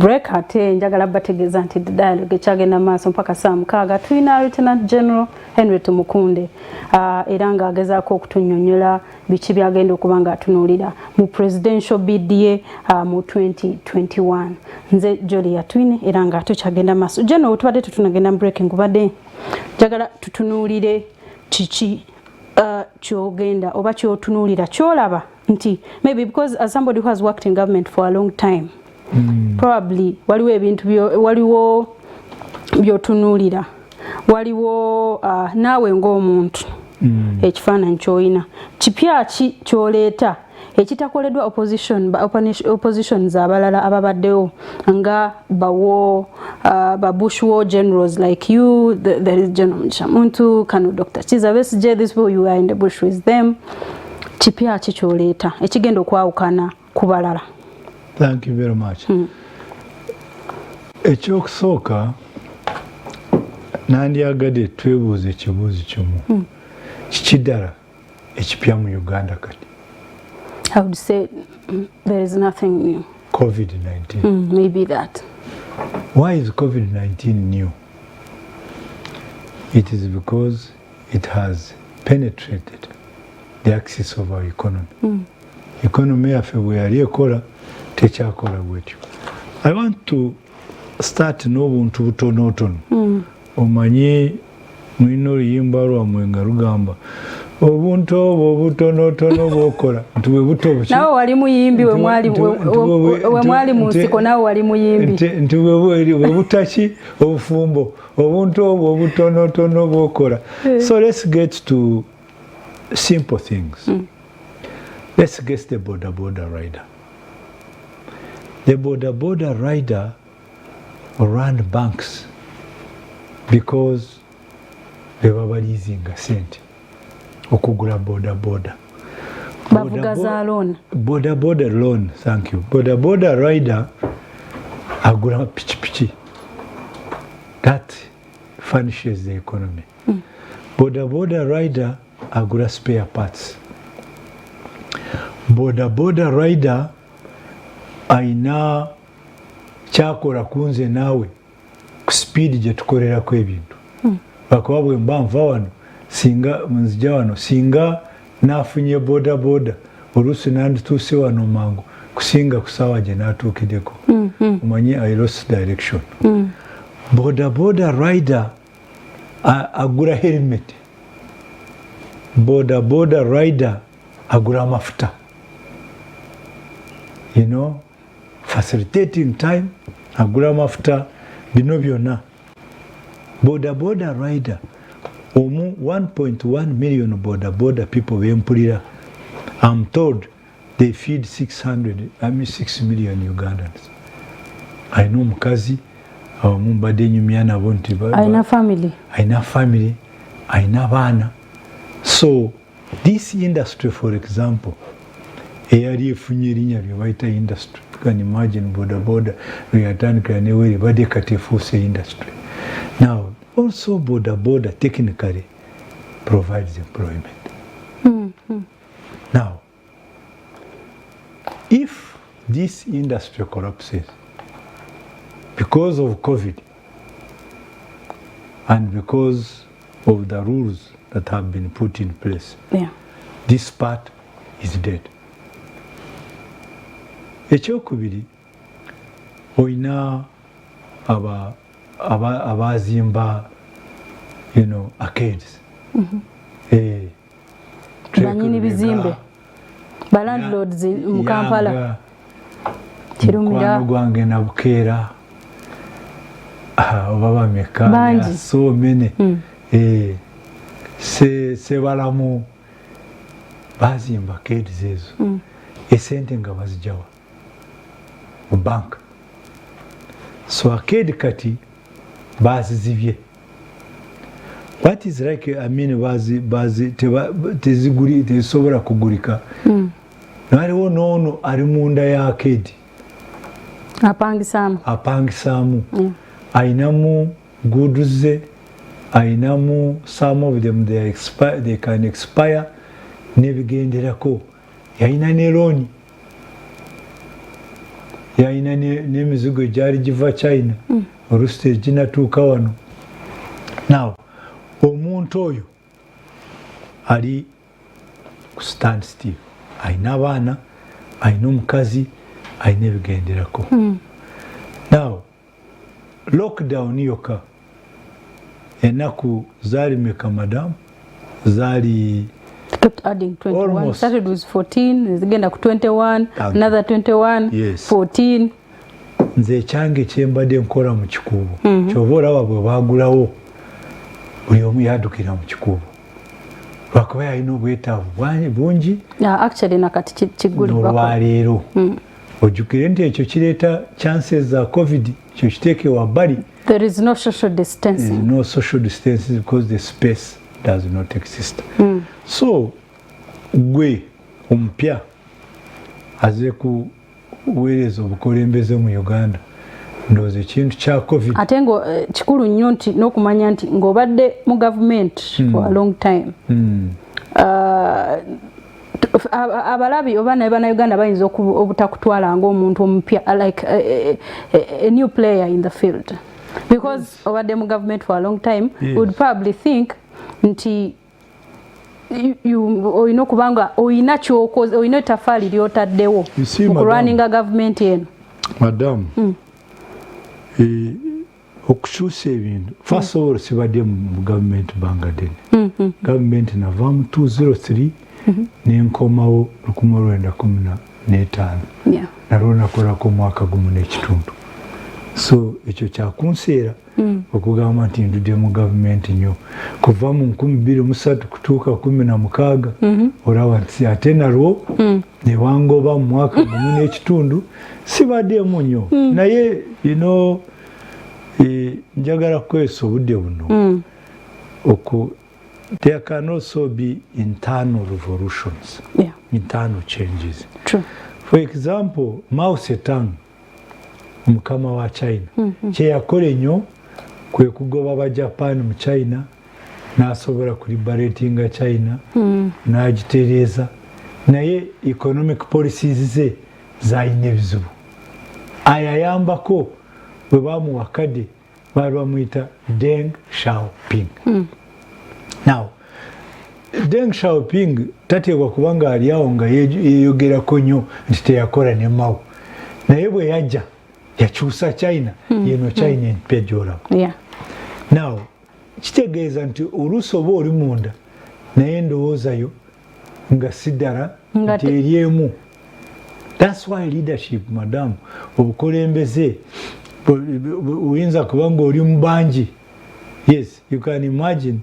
break ate njagala bategeeza nti dialogue ekyagenda maaso mpaka saa 6 tulina Lieutenant General Gen Tumukunde era nga agezaako okutunnyonnyola biki byagenda okuba nga atunuulira mu presidential bid ye mu 2021. Nze Jolia Twine era nga tukyagenda maaso. General tubadde tutunagenda breaking kubadde njagala tutunuulire kiki kyogenda oba kyotunuulira kyolaba nti maybe because as somebody who has worked in government for a long time probably waliwo ebintu waliwo byotunuulira waliwo naawe ng'omuntu ekifaananyi ky'olina kipya ki kyoleeta ekitakoleddwa oppositions abalala ababaddewo nga bawo Bush war generals like you, there is General Shamuntu, Kano Dr. Chiza Besigye, these people you are in the bush with them. Kipya ki kyoleeta ekigenda okwawukana ku balala? Thank you very much. Ekyokusooka nandyagadde twebuuza ekibuuzo kimu kiki ddala ekipya mu Uganda kati? I would say there is nothing new. COVID-19. Maybe that. Why is COVID-19 new? It is because it has penetrated the axis of our economy. Economy yaffe bwe yali ekola tekyakola bwetyo. I want to start n'obuntu butonotono. Omanyi mulina oluyimba lwammwe nga lugamba obuntu obwo butonotono bwokola nti bwe buto buki nawe wali muyimbi we mwali mu nsiko nawe wali muyimbi nti bwe butaki obufumbo obuntu obwo butonotono bwokola. So let's get to simple things. Let's get the border rider. The border rider ran banks because they were balizinga sente okugula border. Bavuga za loan. Border loan, thank you. Border rider agula pichi. That furnishes the economy. Border rider agula spare parts. Border rider aina kyakola kunze nawe ku speed gye tukolerako ebintu. Bakuba bwe mba nva wano singa nzija wano singa nafunye border oluusi nandituuse wano mangu kusinga ku ssaawa gye naatuukiddeko. Omanyi I lost direction. Border rider agula helmet. Border rider agula mafuta. You know, facilitating time agula mafuta bino byonna. Border rider omu 1.1 million border people bempulira. I'm told they feed 6 million Ugandans. I know mukazi omu mbadde nyumya nabo nti aina family aina baana. So this industry for example eyali efunye erinnya lye bayita industry. You can imagine border lweyatandika neweri badde kati efuuse industry. Now also border technically provides employment. Now if this industry collapses because of COVID and because of the rules that have been put in place, this part is dead. Ekyokubiri oyina abazimba arcades. Banyini bizimbe balandlords mu Kampala kirumira gwange na bukeera baba meka so many se balamu bazimba arcades ezo esente nga bazijawa mu bank. So arcade kati bazizibye. What is like bazi teziguri tesobola kugulika. Naliwo nono ali munda ya arcade apangisamu ainamu goods ainamu some of them they can expire nebigenderako yaina ne loan yalina n'emizigo gyali giva China olusite ginatuuka wano. Now omuntu oyo ali ku stand still, alina abaana, alina omukazi, alina ebigenderako. Now lockdown yokka ennaku zaali meka madamu? Zaali kept adding 21. Almost. Started with 14, zigenda ku 21, another 21, yes. 14. Nze ekyange kyembadde nkola mu kikuubo. Kyova olaba bwe baagulawo buli omu yaddukira mu kikuubo. Lwakuba yalina obwetaavu bungi. Actually nakati kigulibwako. Olwaleero. Ojjukire nti ekyo kireeta chances za COVID, ekyo kiteeke wabbali. There is no social distancing. There is no social distancing because the space does not exist. So gwe omupya aze kuweereza obukulembeze mu Uganda ndowooza ekintu kya COVID. Ate ngo kikulu nnyo nti n'okumanya nti ng'obadde mu government for a long time. Abalabi oba naye bannayuganda bayinza obutakutwala ng'omuntu omupya, like a new player in the field. Because obadde mu government for a long time, yes. Would probably think nti oyina okubanga oyina kyokoze, oyina ettaffaali ly'otaddewo mu kulwaninga government eno. Madam, okukyusa ebintu, first of all sibadde mu government banga ddene. Government navaamu 203 n'enkomawo 1915. Nalwo nakolako omwaka gumu n'ekitundu. So ekyo kyakunseera okugamba nti ndudde mu gavumenti nnyo kuva mu 2003 kutuuka 16 olaba nti ate nalwo ne wangoba mu mwaka gumu n'ekitundu sibaddemu nnyo naye njagala kukozesa obudde buno there can also be internal revolutions, internal changes. True. For example, Mao Zedong omukama wa China kyeyakola ennyo kwe kugoba aba Japan mu China n'asobola kuliberatinga China n'agitereeza naye economic policies ze zaalina ebizibu. Ayayambako bwe bamuwakadde baali bamuyita Deng Xiaoping. Now Deng Xiaoping tateebwa kubanga ali awo nga yeeyogerako nnyo nti teyakola ne Mao naye bwe yajja yakyusa China yeno China empya gy'olaba. Now kitegeeza nti oluusi oba oli munda naye ndowoozayo nga si ddala nti eri emu. That's why leadership, madam, obukulembeze oyinza kuba nga oli mu bangi. Yes, you can imagine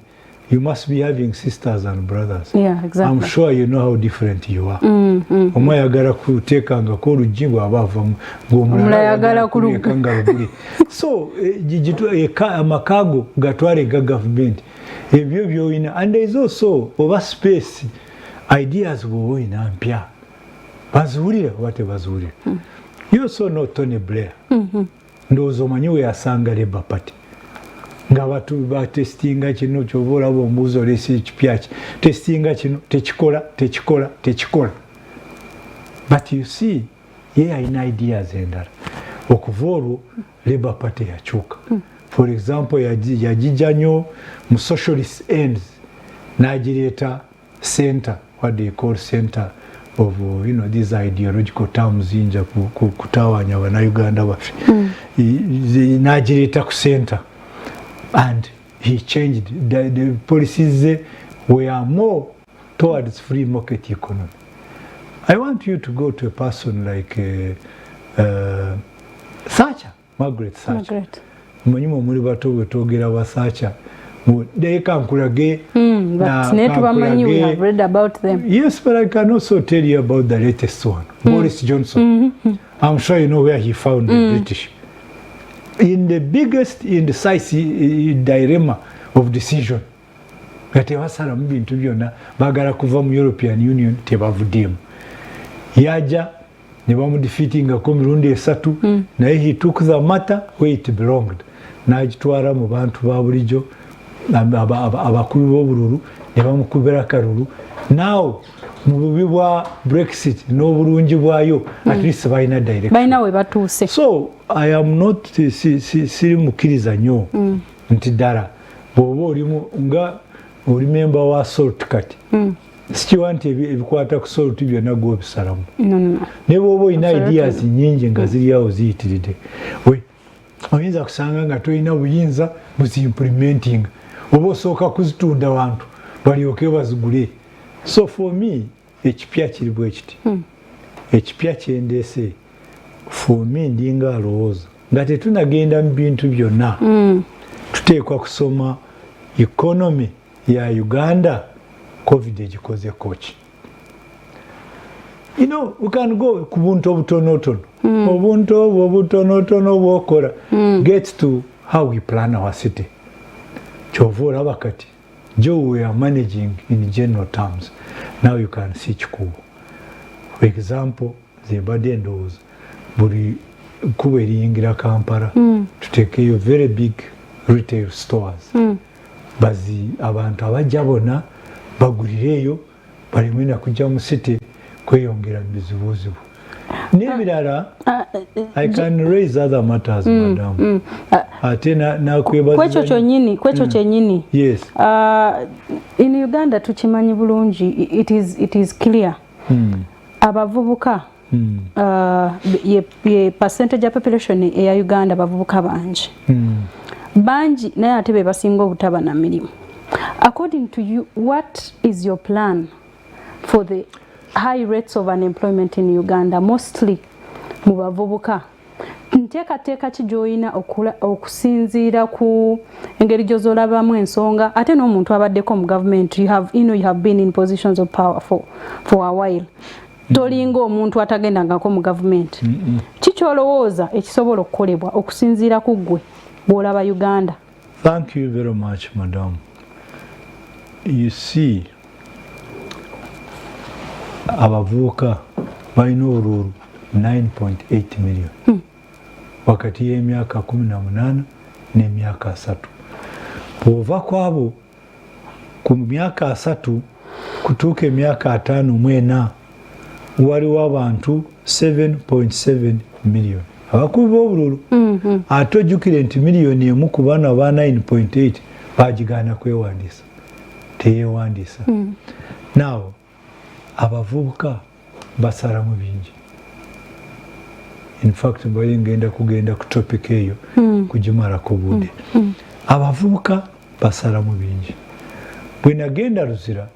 you must be having sisters and brothers. Yeah, exactly. I'm sure you know how different you are. Omwe ayagala kuteekangako oluggi bw'aba avamu ng'omulala ayagala kulekanga luguli. So amakaago gatwale ga gavumenti ebyo by'olina, and there is also oba space ideas bw'oba olina mpya baziwulira oba tebaziwulira. You also know Tony Blair. Ndowooza omanyi we yasanga Labour Party nga batu batestinga kino ky'oba olaba omubuuza oleese ekipya ki testinga kino tekikola. But you see ye alina ideas endala okuva olwo Labour Party yakyuka. For example yagijja nnyo mu socialist ends n'agireeta center, what they call center of these ideological terms inja kutawaanya bannayuganda baffe n'agireeta ku center. And he changed the policies were more towards free market economy. I want you to go to a person like Thatcher, Margaret Thatcher. Manyuma muri bato wetogera wa Thatcher. They can kulage. But we have read about them. Yes, but I can also tell you about the latest one, Boris Johnson. I'm sure you know where he found the British. In the biggest indecisive dilemma of decision nga tebasala mu bintu byonna baagala kuva mu European Union tebavuddemu. Yajja ne bamudefeatingako mirundi 3 naye he took the matter where it belonged n'agitwala mu bantu ba bulijjo abakulu b'obululu ne bamukubira kalulu. Now mu bubi bwa Brexit n'obulungi bwayo at least balina direction balina we batuuse. So I am not siri mukkiriza nnyo nti ddala bw'oba olimu nga oli memba wa salt kati sikiwa nti ebikwata ku salt byonna gw'obisalamu ne bw'oba olina ideas nnyingi nga ziri awo ziyitiridde oyinza kusanga nga tolina buyinza buziimplementing oba osooka kuzitunda wantu balyoke bazigule. So for me ekipya kiri bwe kiti ekipya kyendeese for me ndinga alowooza nga tetunagenda mu bintu byonna tuteekwa kusoma economy ya Uganda COVID egikoze koki. You know, we can go ku buntu obutonotono obuntu obwo obutonotono bwokola get to how we plan our city. Kyova olaba kati Joe, we are managing in general terms. Now you can see kikubo. For example, zebadde ndowooza buli kuba eriyingira Kampala tuteekeyo very big retail stores bazi abantu abajja bonna bagurireeyo baleme na kujja mu city kweyongera bizibuzibu n'ebirala. I can raise other matters madam ate nakwebaza kwekyo kyennyini. Yes. In Uganda tukimanyi bulungi, it is clear abavubuka ye percentage ya population eya Uganda abavubuka bangi naye ate be basinga obutaba na mirimu. According to you, what is your plan for the high rates of unemployment in Uganda, mostly mu bavubuka? Nteekateeka ki gy'olina okusinziira ku engeri gy'ozolabamu ensonga ate n'omuntu abaddeko mu government, you have been in positions of power for a while. Tolinga omuntu atagendangako mu government. Kikyolowooza ekisobola okukolebwa okusinziira ku ggwe bw'olaba Uganda? Thank you very much, madam. You see, abavubuka balina obululu 9.8 million wakati y'emyaka 18 n'emyaka 3. Bw'ova kwabo ku myaka 3 kutuuka emyaka 5 mu 4 waliwo abantu 7.7 million abakubi b'obululu. Ate ojjukire nti miliyoni emu ku baana ba 9.8 bagigaana kwewandiisa, teyeewandiisa. Now abavubuka basalamu bingi. In fact ngenda kugenda ku topic eyo kugimalako budde. Abavubuka basalamu bingi. Bwe nagenda Luzira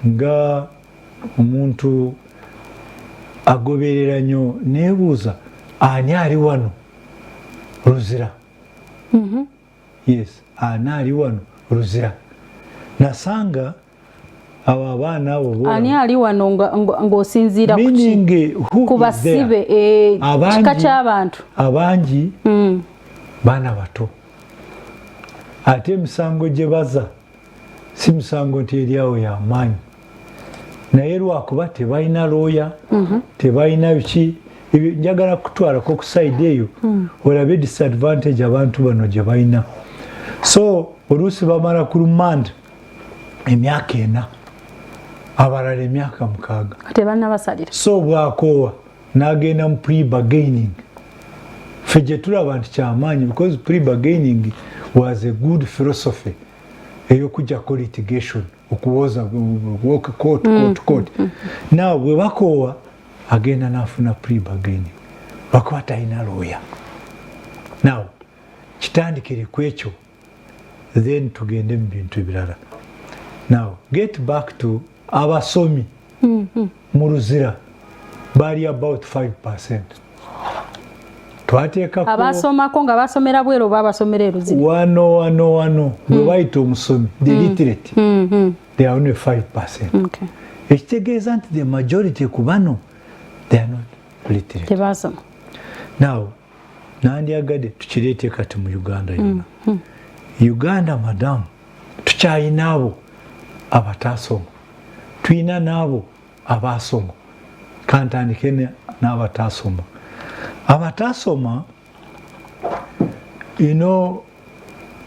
nga omuntu agoberera nnyo neebuuza ani ali wano Luzira. Yes, ani ali wano Luzira. Nasanga abo abaana abo ani ali wano ng'osinziira ku basibe kika ky'abantu abangi baana bato. Ate emisango gye baza si misango nti eri awo y'amaanyi, naye lwakuba tebalina looya tebalina biki. Njagala kutwalako ku side eyo olabe disadvantage abantu bano gye balina. So oluusi bamala ku lumanda emyaka 4 abalala emyaka 6 tebalina basalira. So bw'akoowa n'agenda mu pre-bargaining. Ffe gye tulaba nti kyamaanyi because pre-bargaining was a good philosophy ey'okujjako litigation okuwoza court. Now bwe bakoowa agenda n'afuna pre-bargaining bakuba talina lawyer. Now kitandikire ku ekyo then tugende mu bintu ebirala. Now get back to abasomi mu Luzira bali about 5%. Twateekako abasomako nga basomera bwero oba basomera e Luzira. Wano bwe bayita omusomi the literate they are only 5%. Ekitegeeza nti the majority ku bano they are not literate. Tebasoma. Now nandyagadde tukireete kati mu Uganda yonna. Uganda madam tukyalina abo abataasoma, tulina n'abo abaasoma. Kantandike n'abataasoma. Abataasoma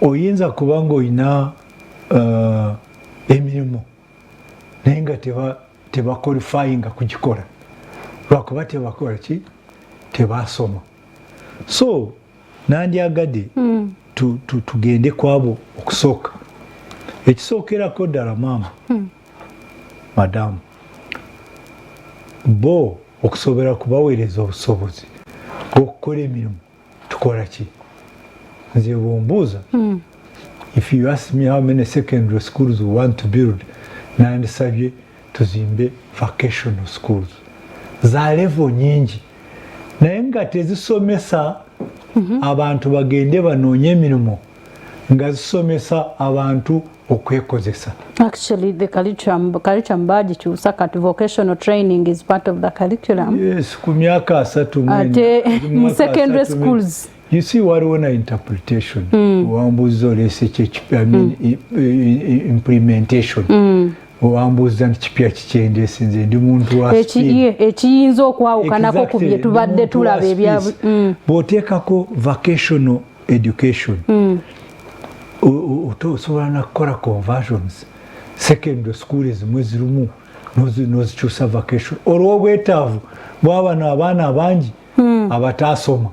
oyinza kuba ng'olina emirimu naye nga tebakwalifyinga kugikola lwakuba tebakola ki tebasoma. So nandyagadde tugende kwabo okusooka. Ekisookerako ddala maama madamu bo okusobera kubaweereza obusobozi bw'okukola emirimu tukola ki? Nze bwombuuza if you ask me how many secondary schools we want to build, nandisabye tuzimbe vocational schools za level nyingi naye nga tezisomesa abantu bagende banoonye emirimu nga zisomesa abantu okwekozesa. Actually, the curriculum badge kyusa kati vocational training is part of the curriculum. Yes, ku myaka 3 ate secondary schools. You see waliwo na interpretation. Wambuza olese implementation. Wambuza nkipya kikyendese nze ndi muntu wa ekiyinza okwawukanako ku bye tubadde tulaba ebyabwe. Bw'oteekako vocational education osobola nakukola conversions. Secondary school ezimwe zirimu nozikyusa vocation olw'obwetaavu bw'abano abaana abangi abataasoma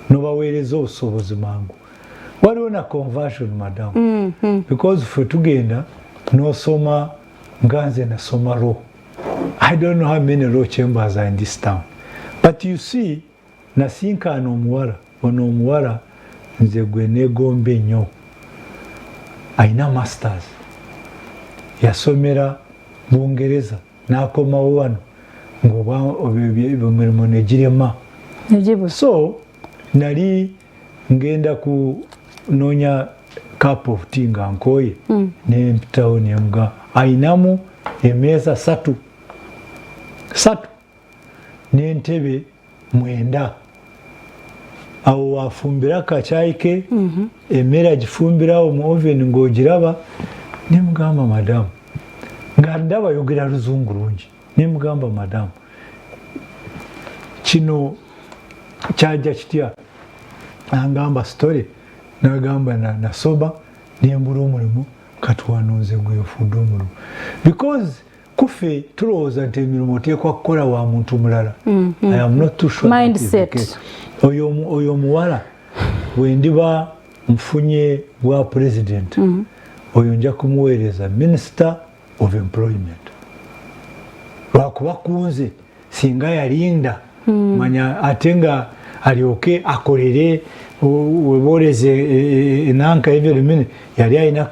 nobaweereza obusobozi mangu. Waliwo na conversion madamu because ffe tugenda nosoma nga nze nasoma law. I don't know how many law chambers are in this town, but you see nasinkaana omuwala ono omuwala nze gwe neegomba ennyo ayina masters yasomera Bungereza n'akomawo wano ng'emirimu negirema. So nali ngenda kunoonya cup of tea nga nkooye nempitawo nemuga ayinamu emeeza 3 n'entebe 9 awo wafumbira kacaayi ke emmere agifumbirawo mu oven ng'ogiraba. Nemugamba madamu nga ndaba yogera luzungu lungi. Nemugamba madamu kino kyajja kitya? Angamba story. Nagamba nasoma nembula omulimu kati wano nze gwefudde omulimu because kufe tulowooza nti emirimu oteekwa kukola wa muntu mulala. I am not too sure mindset. Oyo muwala wendiba mfunye bwa president oyo nja kumuweereza minister of employment lwakuba kunze singa yalinda manya ate nga alyoke akolere weboleze enanka every minute yali alina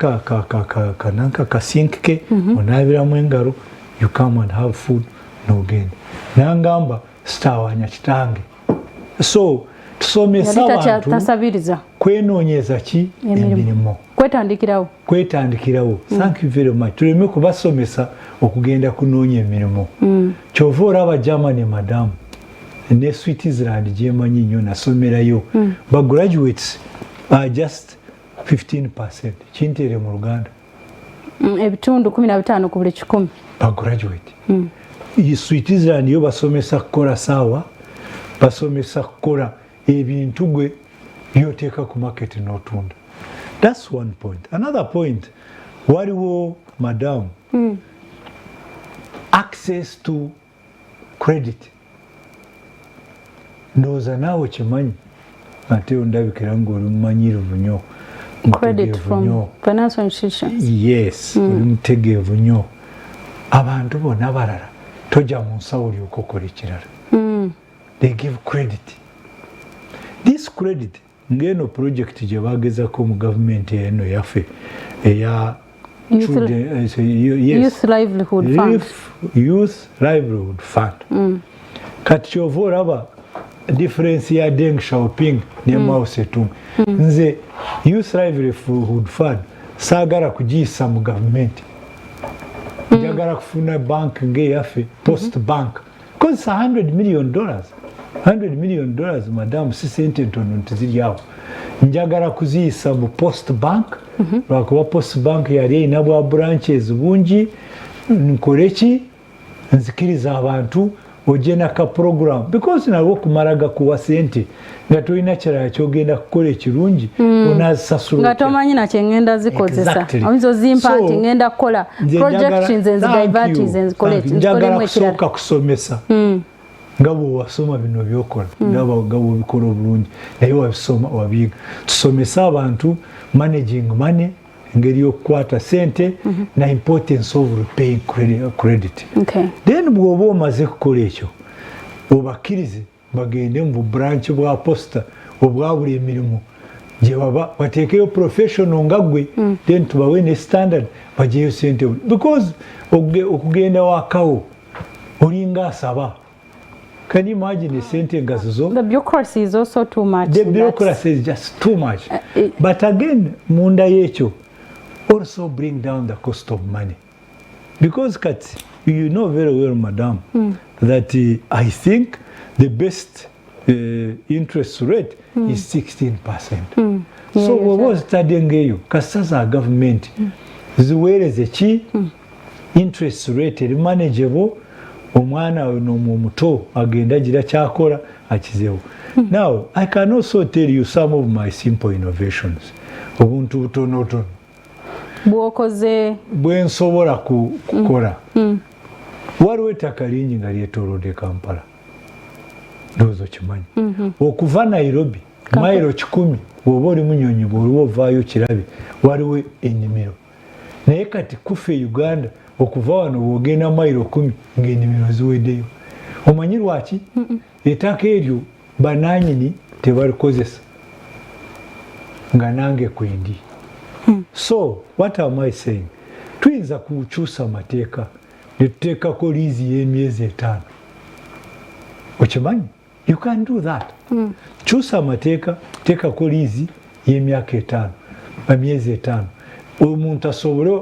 kananka kasink ke onaabiramu engalo you come and have food nogenda. Nangamba sitawanya kitange. So tusomesa abantu kwenoonyeza ki emirimu kwetandikirawo. Thank you very much. Tuleme kubasomesa okugenda kunoonya emirimu. Kyova olaba Germany madamu ne Switzerland gyemanyi nnyo nasomerayo bagraduates are just 15%. Kintere mu Luganda ebitundu 15 ku buli 100 bagraduate. Switzerland yo basomesa kukola saawa, basomesa kukola ebintu gwe byoteeka ku market n'otunda. That's one point. Another point, waliwo madam access to credit. Ndowooza naawe kimanyi ate ondabikira ng'oli mumanyirivu nnyo. Credit from financial institutions. Yes, oli mutegeevu nnyo. Abantu bonna balala tojja mu nsawo olyoka okola ekirala. They give credit. This credit ng'eno project gye baagezako mu gavumenti eno yaffe eya Youth Livelihood Fund. Youth Livelihood Fund. Kati kyova olaba difference ya Deng Xiaoping ne Mao Zedong. Nze Youth Livelihood Fund saagala kugiyisa mu gavumenti. Njagala kufuna bank ng'eyaffe Post Bank. Because it's $100 million. $100 million madam si sente ntono ntiziri awo. Njagala kuziyisa mu Post Bank lwakuba Post Bank yali erina bwa branches bungi. Nkole ki? Nzikiriza abantu ojena ka program because nawo kumaraga kuwa sente nga tulina kirala kyogenda kukola ekirungi onazisasula nga tomanyi nakye ngenda zikozesa omizo zimpa nti ngenda kukola projections and diverties and collect njagala kusooka kusomesa nga bwewasoma bino byokola nga bwebikola obulungi naye wabisoma wabiyiga tusomesa abantu managing money engeri y'okukwata sente na importance of repaying credit then bw'oba omaze kukola ekyo obakkirize bagende mu branch bwa posta obwa buli emirimu gye baba bateekeyo professional nga gwe then tubawe ne standard bajeyo sente because okugenda wakawo olinga asaba. Can you imagine the sente ngazizo? The bureaucracy is also too much. The bureaucracy is just too much. But again, munda yecho also bring down the cost of money. Because you know very well, madam, that I think the best interest rate is 16%. So what was studying you? Kasaza government ziwereze ki interest rate manageable omwana n'omuto agenda gira kyakola akizewo. Now I can also tell you some of my simple innovations obuntu butonotono bwokoze bwensobola kukola. Waliwo ettaka lingi nga lyetoolodde Kampala ndowooza kimanyi okuva Nairobi mayiro 10 bw'oba oli munyonyi bw'oliwo ovaayo kirabe waliwo ennimiro naye kati kufe Uganda okuva wano bw'ogenda mayiro 10 ng'ennimiro ziweddeyo. Omanyi lwaki? Ettaka eryo banaanyini tebalikozesa nga nange kwendi. So what am I saying? Tuyinza kukyusa amateeka ne tuteekako liizi y'emyezi 5. Okimanyi? You can do that. Kyusa amateeka teekako liizi y'emyaka 5 emyezi 5. Omuntu asobole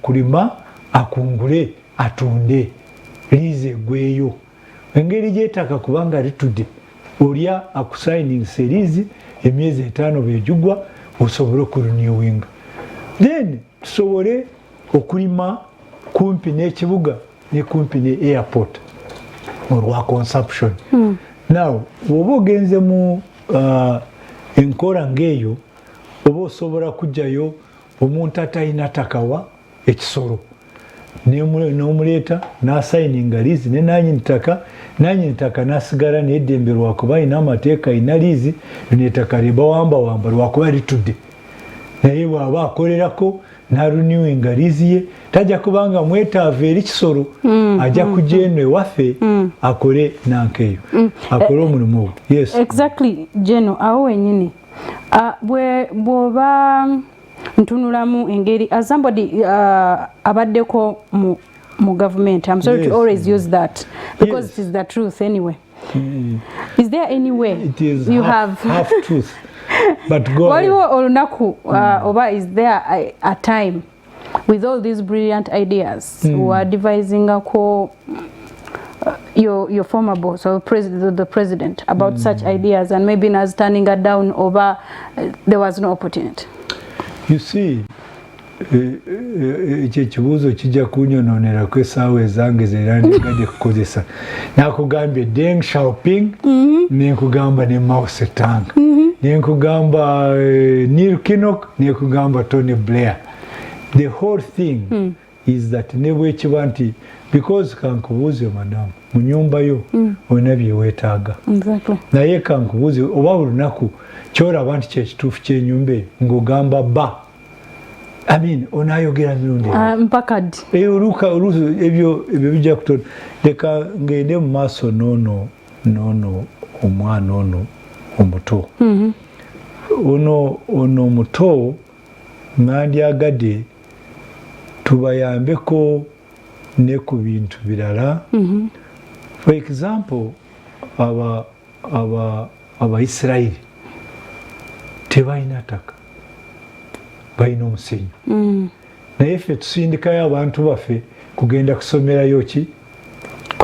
kulima akungule atunde liizi egweyo. Engeri gy'ettaka kubanga litudde olya akusayiningisa liizi emyezi 5 bw'egigwa osobole okurenewinga. Then tusobole okulima kumpi n'ekibuga ne kumpi ne airport olwa consumption. Now bw'oba ogenze mu enkola ng'eyo oba osobola kujjayo omuntu atalina takawa ekisolo n'omuleeta n'asayininga liizi ne nanyini ttaka n'asigala n'eddembe lwakuba alina amateeka alina liizi n'ettaka lyebawambawamba lwakuba litudde. Naye bw'aba akolerako n'aruniwinga liizi ye tajja kubanga mwetaavu eri kisolo ajja kujja eno ewaffe akole nankeeyo akole omulimu ogwo. Yes. Exactly Geno awo wenyini bw'oba ntunulamu engeri as somebody abaddeko mu government, I'm sorry to always use that because it is the truth anyway. Is there any way it is you half truth? But go waliwo olunaku oba is there a time with all these brilliant ideas who are devising your former boss or the president about such ideas and maybe not turning it down over there was no opportunity? You see, ekyo kibuuzo kijja kunyonoonera essaawa ezange zerandigadde kukozesa. Nakugambye Deng Xiaoping, nenkugamba ne Mao Zedong, nenkugamba Neil Kinnock, nenkugamba Tony Blair. The whole thing is that ne bwekiba nti because kankubuuze madamu mu nyumba yo olina bye weetaaga. Naye kankubuuze oba buli lunaku kyolaba nti kyekituufu ky'ennyumba eyo ng'ogamba ba. I mean, onayogera mirundi mpaka ddi ebyo bijja kutono. Leka ngende mu maaso n'ono omwana ono omuto. Ono omuto nandyagadde tubayambeko ne ku bintu birala. For example, Abaisirayiri tebalina ttaka, balina omusenyu. Naye ffe tusindikayo abantu baffe kugenda kusomerayo ki?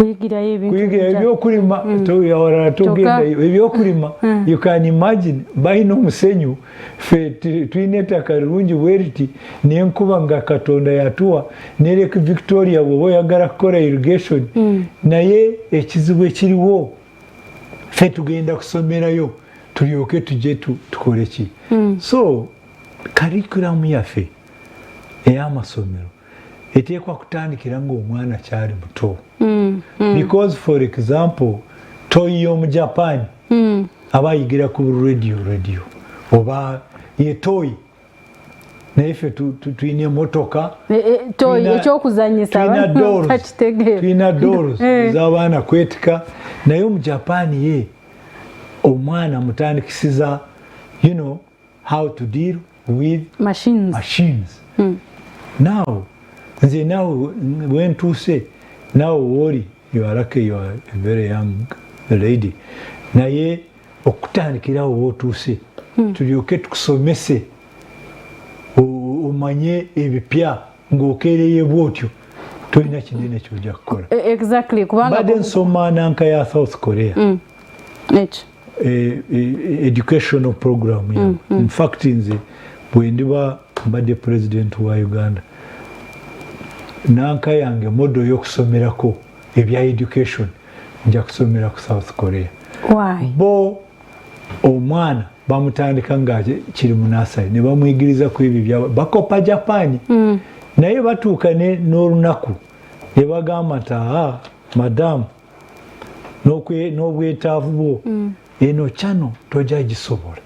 kuyigira ebyokulima tuyawara tugenda ebyokulima you can imagine bayina omusenyu fe tuyina ettaka lirungi bweriti n'enkuba nga katonda yatuwa ne Lake Victoria bw'oba oyagala kukola irrigation naye ekizibu ekiriwo fe tugenda kusomerayo tulyoke tujje tukole ki so curriculum yaffe ey'amasomero eteekwa kutandikira ng'omwana kyali muto because for example toyi y'omu Japan aba ayigira ku radio oba ye toyi naye ffe tulina emotoka ekyokuzanyisa tulina doors z'abaana kwetika naye omu Japan ye omwana mutandikisiza you know how to deal with machines. Now nze nawe wentuuse nawe woli you are lucky you are a very young lady naye okutandikirawo wootuuse tulyoke tukusomese omanye ebipya ng'okereye bwotyo tolina kinene kyojja kukola badde nsoma nanka ya South Korea educational program yawe in fact nze bwe ndiba mbadde president wa Uganda nanka yange modo y'okusomerako ebya education nja kusomera ku South Korea. Bo omwana bamutandika nga kiri mu nasari ne bamuyigiriza ku ebyo bya bakopa Japan naye batuuka n'olunaku ne bagamba nti madamu n'obwetaavu bwo eno kyano tojja gisobola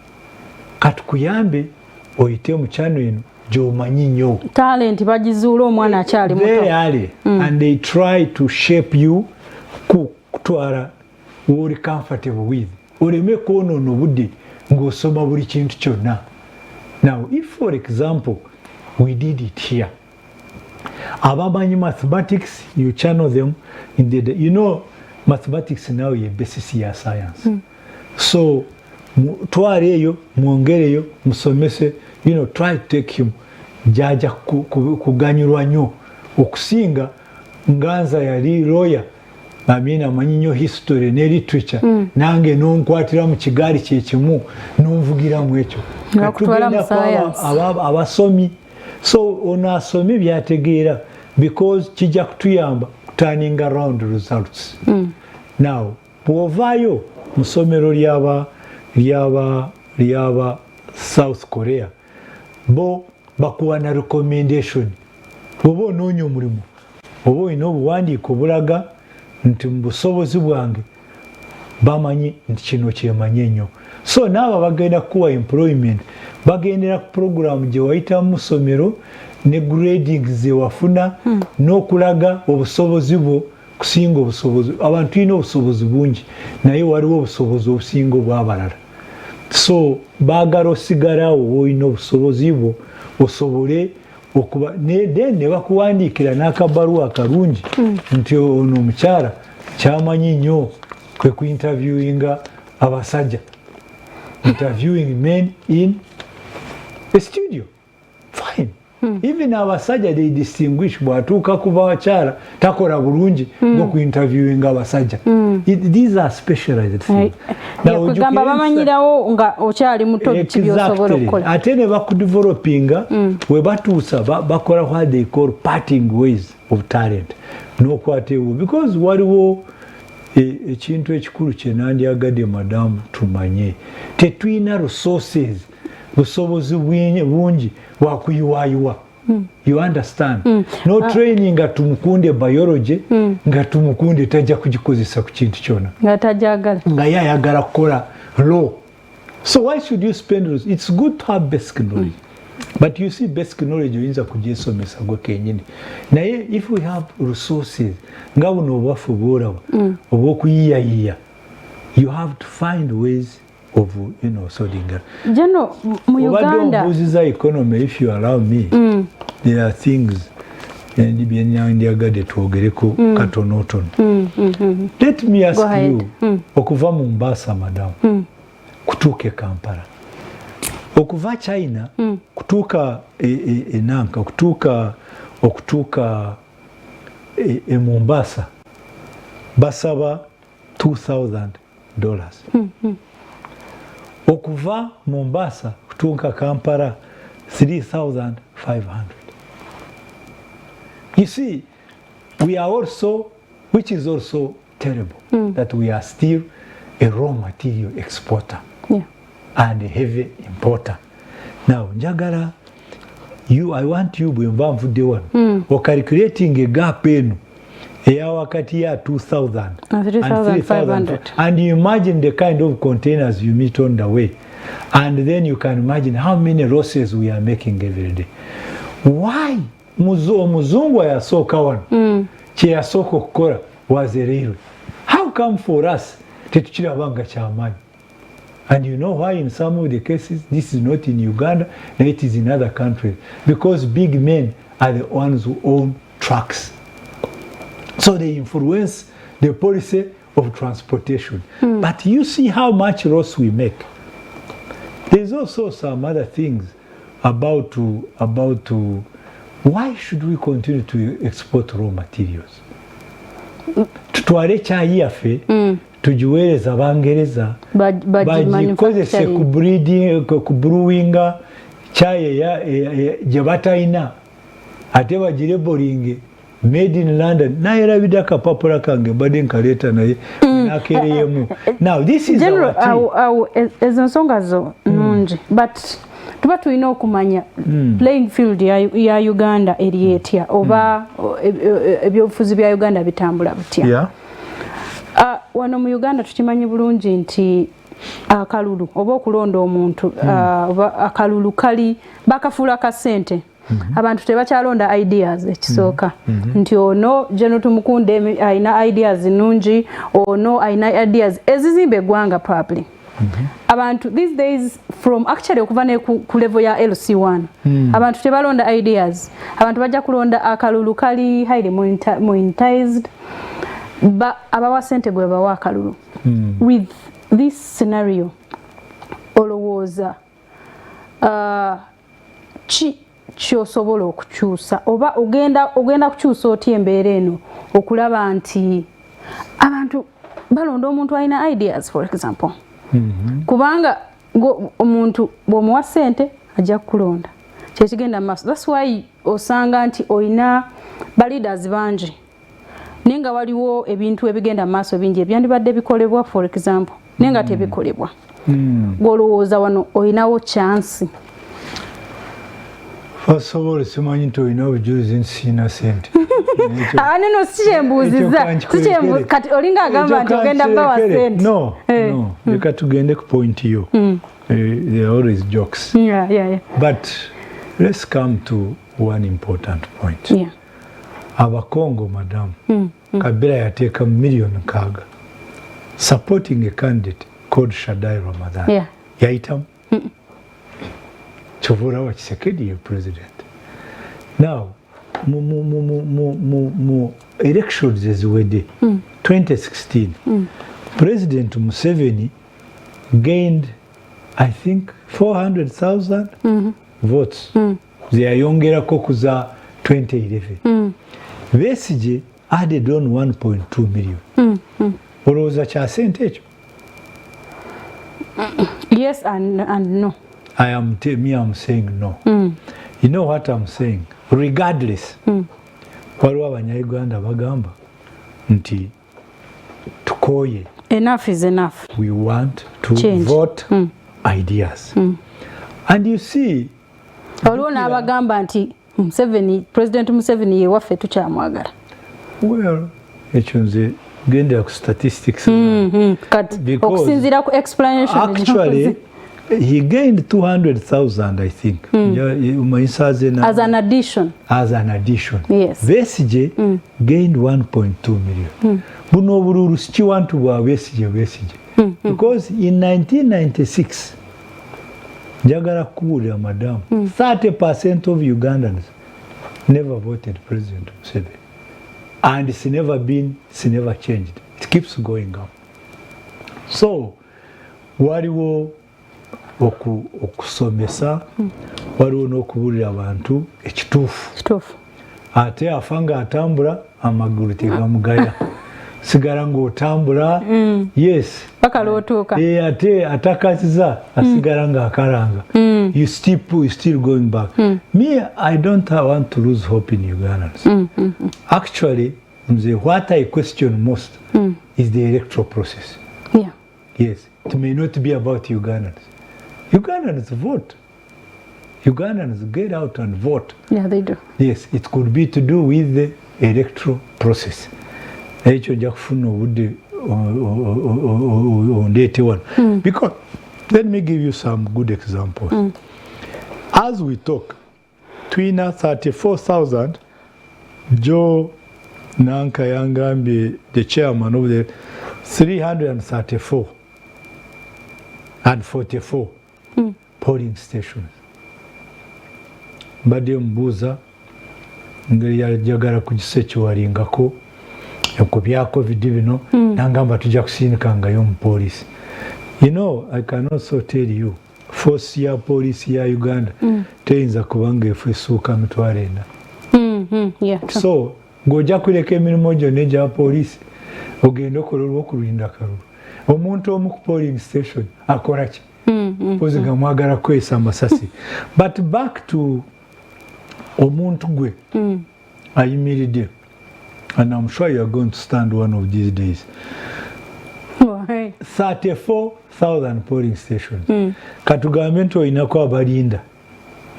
katukuyambe oyite mu kyano eno gy'omanyi nnyo talent bagizuula omwana akyali muto very early and they try to shape you kutwala woli comfortable with oleme kwonoona obudde ng'osoma buli kintu kyonna. Now if for example we did it here abamanyi mathematics you channel them in the you know mathematics now ye basis ya science so twale eyo mwongereyo musomese you know try to take him jaja kuganyulwa nnyo okusinga nganza yali lawyer amina amanyi nnyo history ne literature nange nonkwatira mu kigaali kyekimu nonvugiramu ekyo abasomi so ono asomye byategeera because kijja kutuyamba turning around results now bw'ovaayo mu ssomero lyaba South Korea bo bakuwa na recommendation bw'oba onoonya omulimu oba olina obuwandiiko obulaga nti mu busobozi bwange bamanyi nti kino kyemanyi ennyo so naabo bagenda kukuwa employment bagendera ku program gye wayita mu ssomero ne grading ze wafuna n'okulaga obusobozi bwo kusinga obusobozi abantu tulina obusobozi bungi naye waliwo obusobozi obusinga obw'abalala so baagala osigalawo woolina obusobozi bwo osobole okuba ne bakuwandiikira n'akabaluwa akalungi nti ono omukyala kyamanyi nnyo kwe ku interviewinga abasajja interviewing men in a studio fine even abasajja they distinguish bw'atuuka ku bakyala takola bulungi ng'oku interviewinga abasajja these are specialized things kugamba bamanyirawo nga okyali muto biki by'osobola okukola ate ne bakudevelopinga we batuusa bakola what they call parting ways of talent n'okwata ewo because waliwo ekintu ekikulu kye nandyagadde madamu tumanye tetulina resources busobozi bungi bwakuyiwayiwa you understand no training nga tumukunde biology nga tumukunde tajja kugikozesa ku kintu kyona nga yayagala kukola law so why should you spend it's good to have basic knowledge but you see basic knowledge oyinza kugyesomesa gwe kenyini naye if we have resources nga buno obwafu bwolaba obwokuyiyayiya you have to find ways of sorting out. Jeno mu Uganda obuziza economy if you allow me there are things and byenyandyagade twogereko katonotono let me ask you okuva mu Mombasa madam kutuuka Kampala okuva China kutuuka enanka okutuuka Mombasa basaba $2,000. Okuva Mombasa kutuuka Kampala 3,500. You see, we are also, which is also terrible, that we are still a raw material exporter and a heavy importer. Now, njagala, I want you bwemba nvudde wano calculating a gap eno eya wakati ya 2,000 and 3,500, and you imagine the kind of containers you meet on the way, and then you can imagine how many losses we are making every day. Why? Omuzungu yasooka wano kye yasooka okukola was a railway. How come for us tetukirabanga kyamaanyi? And you know why in some of the cases this is not in Uganda, and it is in other countries? Because big men are the ones who own trucks. So they influence the policy of transportation. But you see how much loss we make. There's also some other things about why should we continue to export raw materials? Tutwale chai yaffe tugiweereza Abangereza bagikozese ku brewinga chai gye batalina ate bagirebolinge made in London. Nairabidde akapapula kange mbadde nkaleeta naye nakeereyemu. Now this is ezo nsonga zo nungi, but tuba tulina okumanya playing field ya Uganda eri etya oba ebyobufuzi bya Uganda bitambula butya. Wano mu Uganda tukimanyi bulungi nti akalulu oba okulonda omuntu akalulu kali bakafuula ka ssente. Abantu tebakyalonda ideas ekisooka nti ono Gen Tumukunde ayina ideas nungi, ono ayina ideas ezizimba eggwanga properly. Abantu these days from actually okuva ne ku level ya LC1 abantu tebalonda ideas, abantu bajja kulonda akalulu kali highly monetized, abawa sente gwe bawa akalulu. With this scenario olowooza kyosobola okukyusa oba ogenda kukyusa otya embeera eno okulaba nti abantu balonda omuntu alina ideas for example? Kubanga omuntu bw'omuwa ssente ajja kukulonda kyekigenda mu maaso. That's why osanga nti olina baleaders bangi naye nga waliwo ebintu ebigenda mu maaso bingi ebyandibadde bikolebwa for example naye nga tebikolebwa. Gw'olowooza wano olinawo chance? First of all, simanyi nti olina obujulizi nti sirina ssente. Neno sikyembuuziza kati olinga agamba nti ogenda bawa ssente. No, leka tugende ku point yo. There are always jokes. But let's come to one important point. Abakongo, madam, Kabila yateeka million nkaaga supporting a candidate called Shaddai Ramadhan. Yayitamu. Chovora wa Tshisekedi ye president. Now, mu elections eziwedde 2016, President Museveni gained, I think, 400,000 votes. Zeyayongerako kuza 2011. Besigye added on 1.2 million. Olowooza kya ssente ekyo? Yes and no. I'm saying no. You know what I'm saying? Regardless, waliwo Abanyayuganda bagamba nti tukoye. Enough is enough. We want to vote ideas. And you see, waliwo n'abagamba nti President Museveni ye waffe tukyamwagala. Well, ekyo nze gendera ku statistics. Okusinziira ku explanation. Actually, he gained 200,000, I think. As an addition. As an addition. Yes. Besigye gained 1.2 million. Buno obululu sikiwantu bwa Besigye. Because in 1996, njagala kubuulira madam, 30% of Ugandans never voted President Museveni. And it's never changed. It keeps going up. So, waliwo okusomesa, waliwo n'okubuulira abantu ekituufu. Ate afanga atambula amagulu tegamugaya. sigala ng'otambula yes paka lootuuka ate atakaziza asigala ng'akalanga you still going back me I don't want to lose hope in Ugandans actually what I question most is the electoral process. Yeah. Yes, it may not be about Ugandans. Ugandans vote. Ugandans get out and vote. Yeah, they do. Yes, it could be to do with the electoral process. Because let me give you some good examples. As we talk, twina 34,000 Joe Nanka Yangambi, the chairman of the 334 and 44 polling stations. Mbadde mbuuza ngeri yajagala kugisekiwalingako ku bya COVID bino nangamba tujja kusiinikangayo omupoliisi. You know, I can also tell you, force ya poliisi ya Uganda teyinza kubanga efu essuuka 40. So ng'ojja kuleka emirimu gyonna egya poliisi ogenda okola olw'okulinda kalulu. Omuntu omu ku polling station akola ki? Mpozi nga mwagala kwesa amasasi. But back to omuntu gwe ayimiridde, and I'm sure you are going to stand one of these days. 34,000 polling stations. Katugambe nti olinako abalinda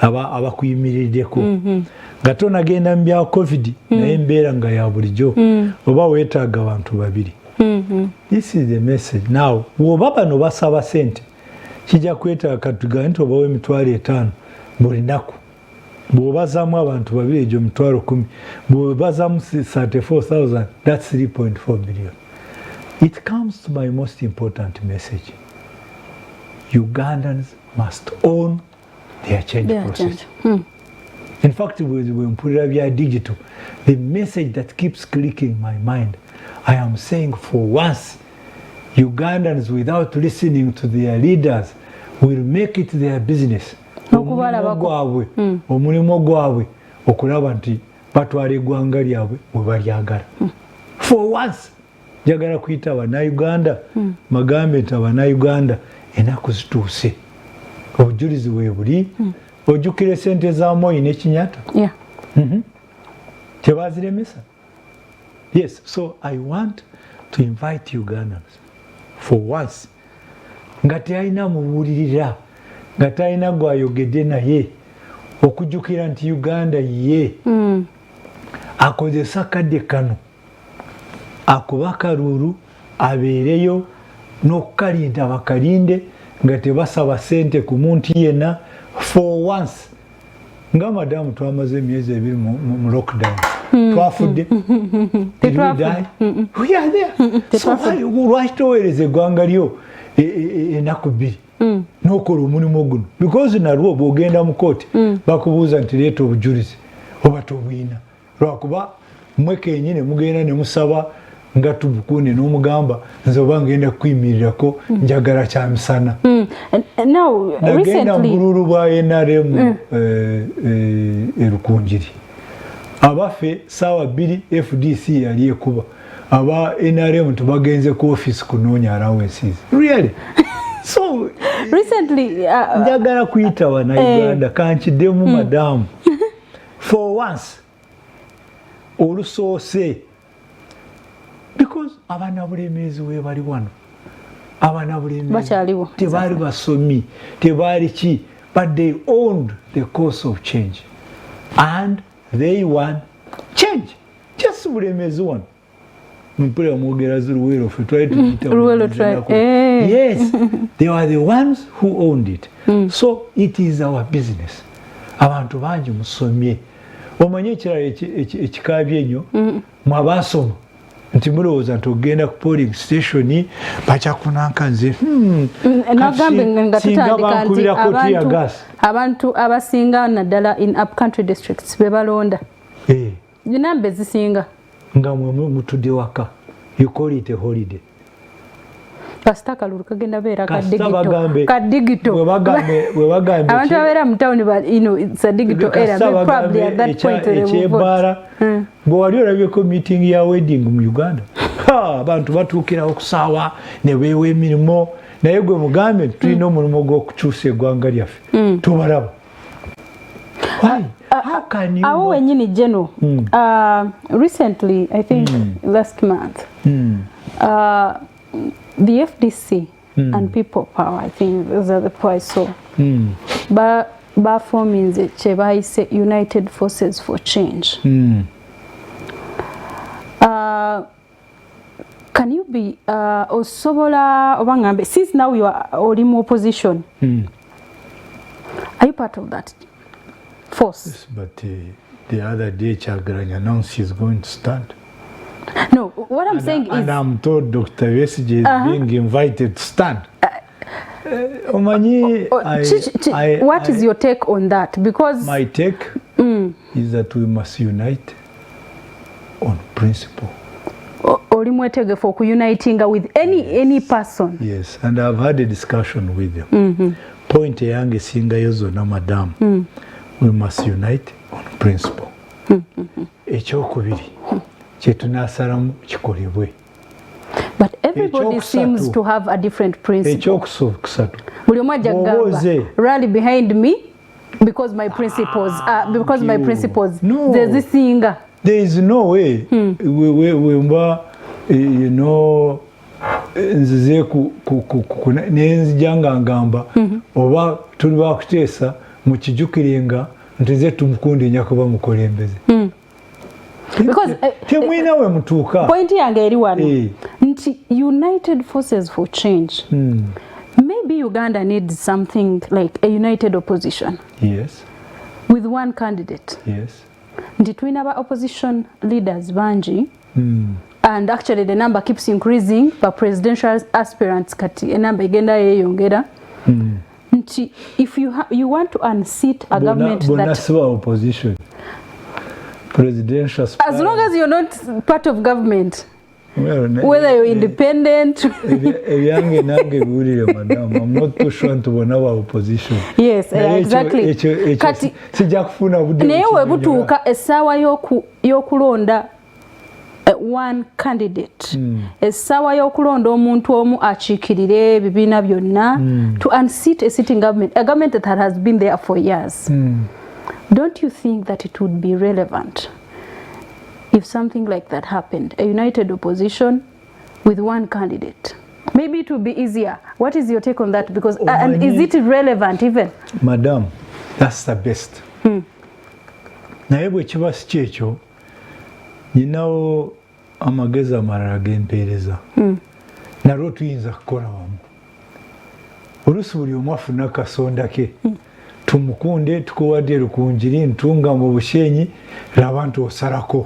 abakuyimiriddeko nga tonagenda mu bya COVID naye embeera nga ya bulijjo oba weetaaga abantu babiri. This is the message. Now bw'oba bano basaba ssente kijja kwetaaga katugambe nti obawo $5,000 buli nnaku. Bw'obazaamu abantu babiri egyo $10,000. Bw'obazaamu 34,000, that's 3.4 billion. It comes to my most important message. Ugandans must own their change process. In fact, when we put digital, the message that keeps clicking in my mind, I am saying for once, Ugandans, without listening to their leaders, will make it their business. Omulimo gwabwe okulaba nti batwala eggwanga lyabwe bwe balyagala. For once, njagala kuyita Abannayuganda, magambe nti Abannayuganda ennaku zituuse. Obujulizi bwe buli. Ojjukira ssente za Moi ne Kinyatta? Tebaziremesa? Yes, so I want to invite Ugandans for once nga teyalina mubuulirira, nga talina gwayogedde naye, okujjukira nti Uganda ye akozesa kadde kano akuba kalulu abeereyo n'okukalinda bakalinde nga tebasaba ssente ku muntu yenna. For once, nga madamu twamaze emyezi 2 mu lockdown, twafudde. Did we die? We are there. So lwaki toweereza eggwanga lyo ennaku 2 n'okola omulimu guno? Because nalwo bw'ogenda mu kooti bakubuuza nti leeta obujulizi oba tobuyina, lwakuba mmwe kennyini mugenda ne musaba nga Tumukunde n'omugamba nze oba ngenda kuyimirirako njagala kyamisana. Nagenda bululu bwa NRM Erukunjiri, abaffe saawa 2 FDC yali ekuba, aba NRM tubagenze ku office kunoonya allowances. Really? So recently njagala kuyita Abannayuganda kankiddemu madamu for once olusoose, because abanabulemeezi we bali wano, abanabulemeezi tebaali basomi, tebaali ki, but they owned the course of change and they won change. Just bulemeezi wano mpulira mwogera Luwero ffe twali tuyita. Yes, they were the ones who owned it. So it is our business. Abantu bangi musomye, omanye ekirala ekikaabye ennyo mwabasoma nti mulowooza nti ogenda ku polling station bakyakunanka nze singa bankubirako teargas. Abantu abasinga naddala in up country districts be balonda nambe zisinga nga mwe mutudde waka, you call it a holiday. Kasita kalulu kagenda beera kadigito abantu abeera mu town, it's a digital era, probably at that point ekyebaala bwe wali olabyeko meeting ya wedding mu Uganda abantu batuukira okusaawa ne beewa emirimu naye gwe mugambe tulina omulimu gw'okukyusa eggwanga lyaffe tubalaba. Awo wenyini General, recently, I think last month, the FDC and People Power, I think those are the two I saw, ba forming kye bayise United Forces for Change. Can you be osobola obangambe, since now you are all in opposition, are you part of that force? Yes, but the other day Chagrani announced he's going to stand. No, what I'm saying is... And I'm told Dr. Besige is being invited to stand. What is your take on that? Because my take is that we must unite on principle. For uniting with any person. Yes, and I've had a discussion with them. Point yange singa yozo na madam. We must unite on principle. Ekyokubiri kyetunasalamu kikolebwe. But everybody seems to have a different principle. Ekyokusatu buli omu ajja kugamba rally behind me because my principles zezisinga. There is no way wemba nzize nenzijanga ngamba oba tuli bakuteesa mukijukirenga ntize Tumukunde nyakuba mukolembeze. Because temwina we mutuuka. Point yange eri wano nti United Forces for Change. Maybe Uganda needs something like a united opposition. Yes. With one candidate. Yes. Nti twina ba opposition leaders banji. And actually the number keeps increasing for presidential aspirants kati enamba igenda yeyongera. Nti if you want to unseat a government that opposition presidential aspirants, as long as you're not part of government, whether you're independent. Yange nange bulire madam, I'm not too sure to bona wa opposition. Yes, exactly. Kati sija kufuna budde. Naye webutuuka essaawa y'okulonda one candidate. Essaawa y'okulonda omuntu omu akiikirire ebibiina byonna to unseat a sitting government, a government that has been there for years. Don't you think that it would be relevant if something like that happened, a united opposition with one candidate? Maybe it would be easier. What is your take on that? Because and is it relevant even? Madam, that's the best. Naye bwe kiba si kyekyo nyinawo amagezi amalala g'empeereza nalwo tuyinza kukola wamu. Oluusi buli omu afuna akasonda ke. Tumukunde tukuwadde lukunjiri ntunga mu bushenyi labantu osalako.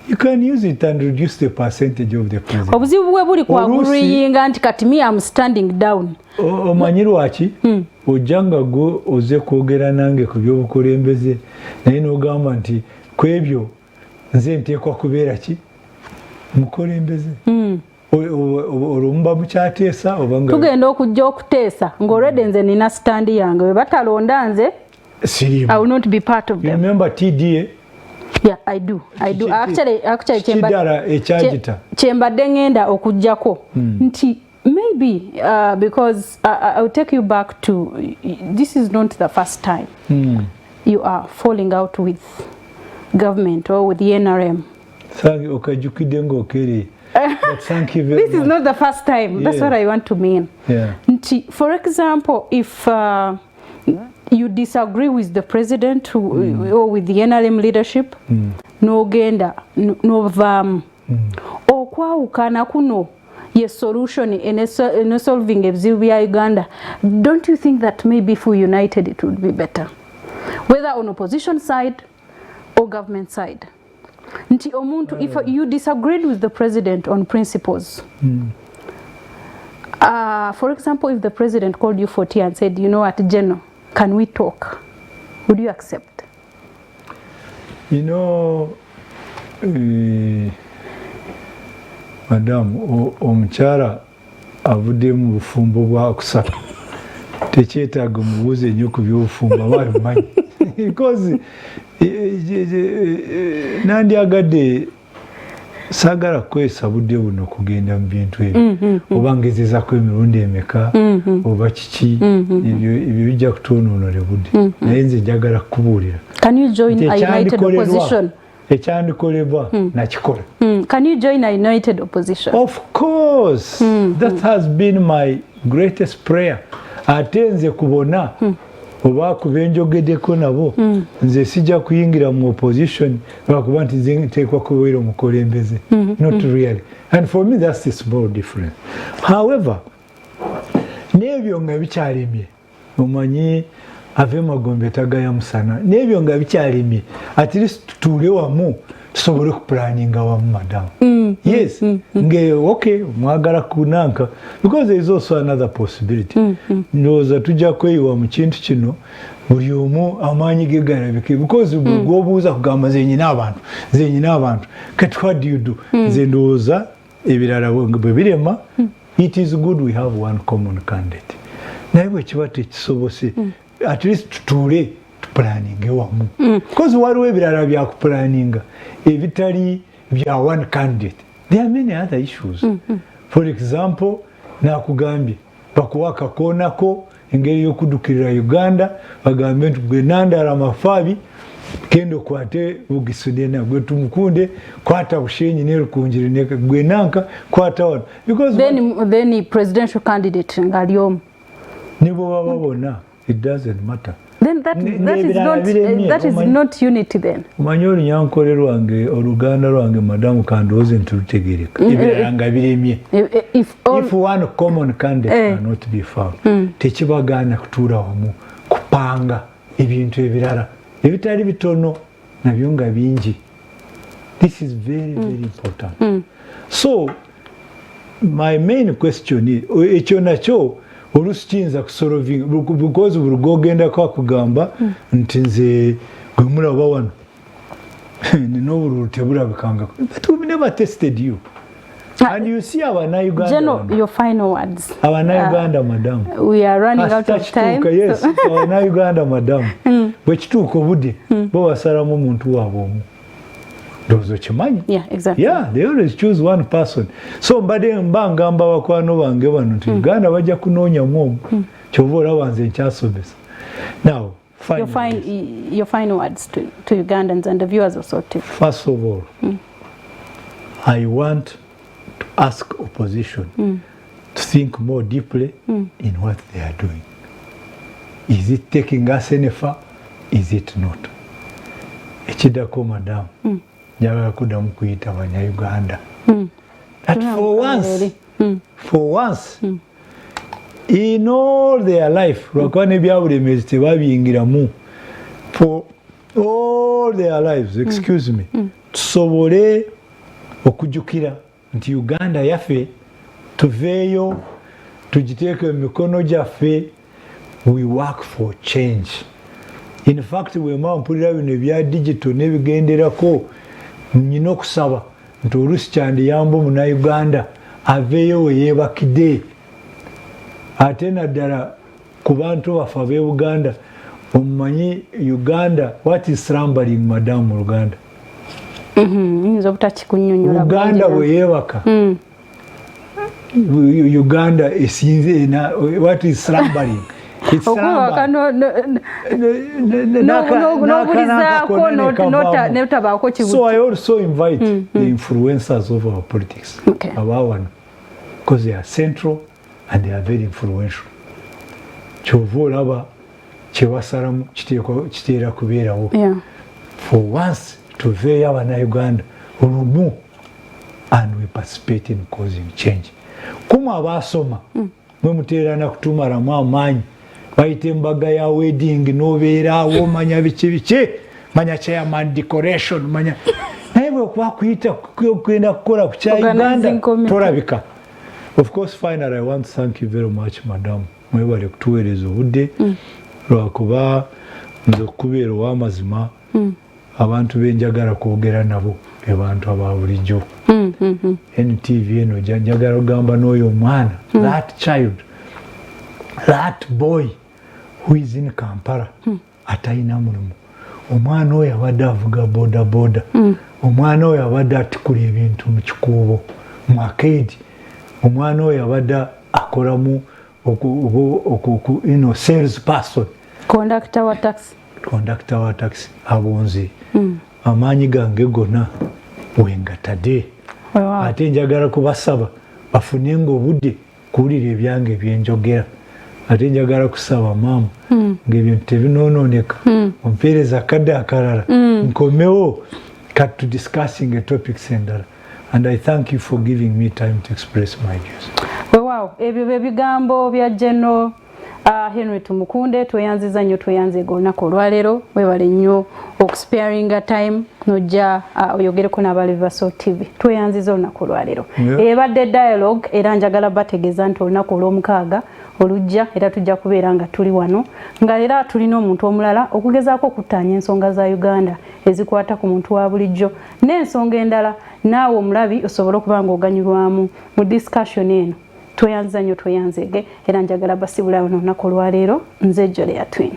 You can use it and reduce the percentage of the president. Obuzibu bwe buli kwa kuriyinga nti kati me am standing down. Omanyi lwaki? Ojjanga go oze kwogera nange ku by'obukulembeze naye n'ogamba nti kwebyo nze nteekwa kubeera ki mukulembeze. Olumba mukyateesa obanga tugenda okujja okuteesa ng'olwedde nze nina standi yange we batalonda nze I will not be part of them. You remember TDA? Yeah, I do. Actually kyembadde ngenda okujjako nti maybe because I will take you back to this is not the first time you are falling out with government or with the NRM. Okajjukidde ng'okereye. Thank you very much. This is not the first time. That's what I want to mean. Yeah. For example, if you disagree with the president or with the NRM leadership, no genda, no vam, okwawukana kuno ye solution in solving ebizibu bya Uganda. Don't you think that maybe if we united it would be better, whether on opposition side or government side? Nti omuntu, if you disagreed with the president on principles, for example, if the president called you for tea and said, you know what, General, can we talk? Would you accept? You know, Madam, omukyala avudde mu bufumbo bwa kusatu tekyetaaga mubuuze nnyo ku by'obufumbo aba abimanyi because nandyagadde sagala kwesa budde buno kugenda mu bintu ebyo oba ngezezaako emirundi emeka oba kiki ebyo bijja kutuunuunole budde naye nze njagala kukubuulira ekyandikolebwa nakikola. Can you join a united opposition? Of course. That has been my greatest prayer. Ate nze kubona oba kubenjogeddeko nabo nze sijja kuyingira mu opposition lwakuba nti nze nteekwa kubeera omukulembeze. Not really. And for me that's the small difference. However, n'ebyo nga bikyalemye omanyi ave magombe tagaya musana n'ebyo nga bikyalemye at least tutuule wamu tusobole kupulaninga wamu madamu. Yes, okay, mwagala kunanka because there is also another possibility. Ndowooza tujja kweyiwa mu kintu kino buli omu amaanyi ge galabike because gwobuuza kugamba nze nyina abantu kati what do you do? Nze ndowooza ebirala bwe birema it is good we have one common candidate. Naye bwe kiba tekisobose at least tutuule tupulaninge wamu because waliwo ebirala byakupulaninga ebitali bya one candidate. There are many other issues. For example, nakugambye bakuwa akakoonako engeri y'okudukirira Uganda bagambe nti gwe Nandala Mafaabi kendo kwate Bugisudena gwe Tumukunde kwata Bushenyi ne Rukunjiri gwe Nanka kwata wano because then presidential candidate ngaliomu nibo babona it doesn't matter. Then that is not unity then. Umanyi olunyankole lwange oluganda lwange madamu kandooze ntulutegereka ebiranga biremye. If one common candidate cannot be found tekibagaana kutuula wamu kupanga ebintu ebirala ebitali bitono nabyo nga bingi. This is very very important. So my main question is ekyo nakyo olusi kiyinza kusolvinga because buli gwogendako akugamba nti nze gwe mulaba wano nina obululu tebulabikanga but we never tested you and you see Abannayuganda. General, your final words. Abannayuganda madam, we are running out of time. Yes, Abannayuganda madam bwe kituuka obudde bo basalamu omuntu waabwe omu. Yeah, exactly. Yeah, they always choose one person. So mbade mbangamba bakwano bange bano nti Uganda bajja kunoonya mwomu kyova olaba nze nkyasobesa. Now, your final words to Ugandans and the viewers also too. First of all, I want to ask opposition to think more deeply in what they are doing. Is it taking us any far? Is it not? Ekiddako madam. Njagala kuddamu kuyita Bannayuganda. That for once, in all their life, lwakuba n'ebyabulemezi tebabiyingiramu, for all their lives, excuse me, tusobole okujjukira nti Uganda yaffe tuveeyo tugiteeke mu mikono gyaffe. We work for change. In fact, bwemba mpulira bino ebya digital n'ebigenderako nina okusaba nti oluusi kyandiyamba Omunnayuganda aveeyo we yeebakidde ate naddala ku bantu baffe ab'e Buganda omumanyi Uganda what is slumbering madam mu Luganda? Uganda we yeebaka Uganda esinze what is slumbering? It's so I also invite the influencers of our politics, because they are central and they are very influential. For once, to veer Abannayuganda olumu and we participate in causing change. Kuma abasoma mwe muteerana kutumalamu amaanyi bayita embaga ya wedding n'obeeraawo manya biki manya chairman decoration manya naye bwe okuba kuyita kugenda kukola ku kya Uganda tolabika. Of course, finally, I want to thank you very much, madam. Mwebale kutuweereza obudde lwakuba nze okubeera ow'amazima abantu benjagala kwogera nabo be bantu aba bulijjo. NTV eno njagala ogamba n'oyo omwana that child, that boy who is in Kampala atalina mulimu. Omwana oyo abadde avuga boda omwana oyo abadde atikula ebintu mu kikuubo mu arcade, omwana oyo abadde akolamu sales person, conductor wa taxi abunzi. Amaanyi gange gonna wengatadde. Ate njagala kubasaba bafunenga obudde kuwulira ebyange byenjogera. Ate njagala kusaba maama ng'ebintu tebinoononeka ompeereza akadde akalala nkomewo kati discussing a topics endala. And I thank you for giving me time to express my views. Wow, ebyo bye bigambo bya General Henry Tumukunde. Tweyanziza nnyo, tweyanziga olunaku olwaleero. Weebale nnyo okusparinga time nojja oyogereko n'abali Vaso TV. Tweyanziza olunaku olwaleero. Ebadde dialogue era njagala bategeeza nti olunaku olw'omukaaga olujja era tujja kubeera nga tuli wano nga era tulina omuntu omulala okugezaako okuttaanya ensonga za Uganda ezikwata ku muntu wa bulijjo n'ensonga endala naawe omulabi osobola okuba nga oganyulwamu mu discussion eno. Tweyanziza nnyo, tweyanzege era njagala basibula wano olunaku olwaleero. Nze Jolea Twin.